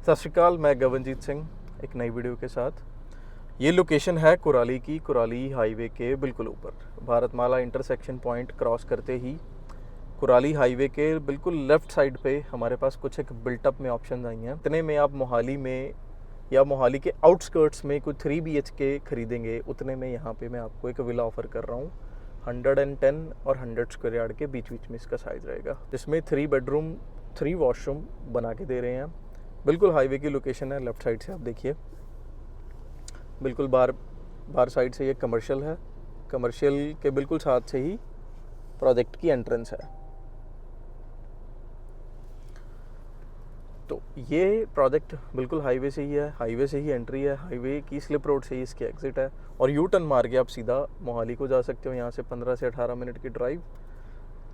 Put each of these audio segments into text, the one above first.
सत श्री अकाल, मैं गगनजीत सिंह एक नई वीडियो के साथ। ये लोकेशन है कुराली की, कुराली हाईवे के बिल्कुल ऊपर। भारतमाला इंटरसेक्शन पॉइंट क्रॉस करते ही कुराली हाईवे के बिल्कुल लेफ़्ट साइड पे हमारे पास कुछ एक बिल्टअप में ऑप्शन आई हैं। इतने में आप मोहाली में या मोहाली के आउटस्कर्ट्स में कुछ 3 BHK खरीदेंगे, उतने में यहाँ पे मैं आपको एक विला ऑफ़र कर रहा हूँ। 110 और 100 स्क्वायर यार्ड के बीच बीच में इसका साइज़ रहेगा, जिसमें 3 बेडरूम 3 वॉशरूम बना के दे रहे हैं। बिल्कुल हाईवे की लोकेशन है। लेफ़्ट साइड से आप देखिए, बिल्कुल बाहर साइड से ये कमर्शियल है। कमर्शियल के बिल्कुल साथ से ही प्रोजेक्ट की एंट्रेंस है। तो ये प्रोजेक्ट बिल्कुल हाईवे से ही है, हाईवे से ही एंट्री है, हाईवे की स्लिप रोड से ही इसकी एग्ज़िट है। और यू टर्न मार के आप सीधा मोहाली को जा सकते हो। यहाँ से 15 से 18 मिनट की ड्राइव।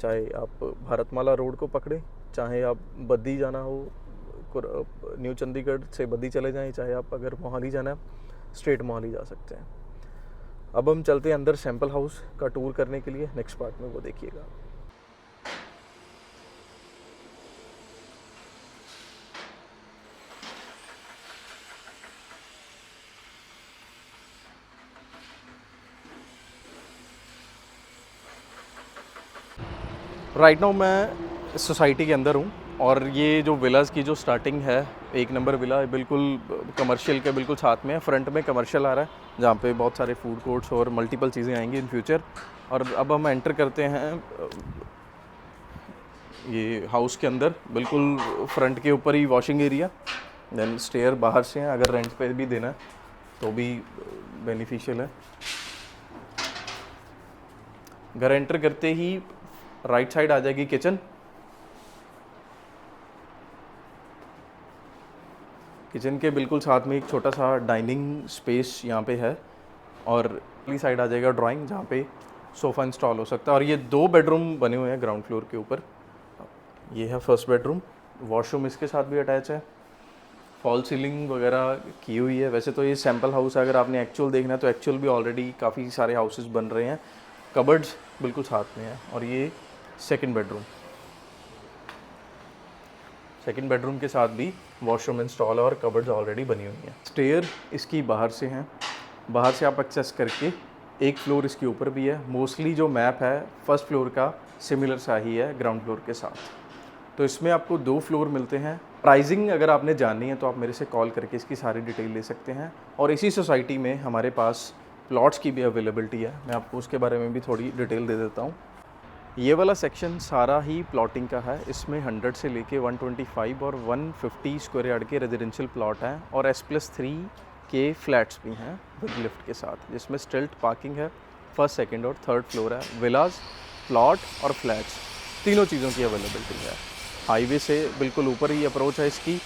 चाहे आप भारतमाला रोड को पकड़ें, चाहे आप बद्दी जाना हो, न्यू चंडीगढ़ से बद्दी चले जाएं, चाहे आप अगर मोहाली जाना है स्ट्रेट मोहाली जा सकते हैं। अब हम चलते हैं अंदर सैंपल हाउस का टूर करने के लिए। नेक्स्ट पार्ट में वो देखिएगा। राइट नाउ मैं सोसाइटी के अंदर हूँ और ये जो विलास की जो स्टार्टिंग है, 1 नंबर विला बिल्कुल कमर्शियल के बिल्कुल साथ में है। फ्रंट में कमर्शियल आ रहा है, जहाँ पे बहुत सारे फूड कोर्ट्स और मल्टीपल चीज़ें आएंगी इन फ्यूचर। और अब हम एंटर करते हैं ये हाउस के अंदर। बिल्कुल फ्रंट के ऊपर ही वॉशिंग एरिया, देन स्टेयर बाहर से हैं। अगर रेंट पे भी देना है तो भी बेनिफिशियल है। घर एंटर करते ही राइट साइड आ जाएगी किचन। किचन के बिल्कुल साथ में एक छोटा सा डाइनिंग स्पेस यहाँ पे है। और अगली साइड आ जाएगा ड्राइंग, जहाँ पे सोफ़ा इंस्टॉल हो सकता है। और ये 2 बेडरूम बने हुए हैं ग्राउंड फ्लोर के ऊपर। ये है फर्स्ट बेडरूम, वॉशरूम इसके साथ भी अटैच है। फॉल सीलिंग वगैरह की हुई है। वैसे तो ये सैम्पल हाउस है, अगर आपने एक्चुअल देखना है तो एक्चुअल भी ऑलरेडी काफ़ी सारे हाउसेस बन रहे हैं। कबर्ड्स बिल्कुल साथ में है। और ये सेकंड बेडरूम के साथ भी वॉशरूम इंस्टॉल है और कबर्ड्स ऑलरेडी बनी हुई हैं। स्टेयर इसकी बाहर से हैं, बाहर से आप एक्सेस करके एक फ्लोर इसके ऊपर भी है। मोस्टली जो मैप है फर्स्ट फ्लोर का सिमिलर सा ही है ग्राउंड फ्लोर के साथ। तो इसमें आपको 2 फ्लोर मिलते हैं। प्राइसिंग अगर आपने जाननी है तो आप मेरे से कॉल करके इसकी सारी डिटेल ले सकते हैं। और इसी सोसाइटी में हमारे पास प्लॉट्स की भी अवेलेबिलिटी है, मैं आपको उसके बारे में भी थोड़ी डिटेल दे देता हूँ। ये वाला सेक्शन सारा ही प्लॉटिंग का है। इसमें 100 से लेके 125 और 150 स्क्वायर यार्ड के रेजिडेंशियल प्लॉट हैं और S+3 के फ्लैट्स भी हैं विद लिफ्ट के साथ, जिसमें स्टिल्ट पार्किंग है। फर्स्ट, सेकंड और थर्ड फ्लोर है। विलाज, प्लॉट और फ्लैट्स तीनों चीज़ों की अवेलेबिलिटी है। हाईवे से बिल्कुल ऊपर ही अप्रोच है इसकी।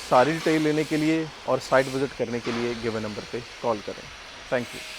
सारी डिटेल लेने के लिए और साइट विज़िट करने के लिए गिवन नंबर पे कॉल करें। Thank you.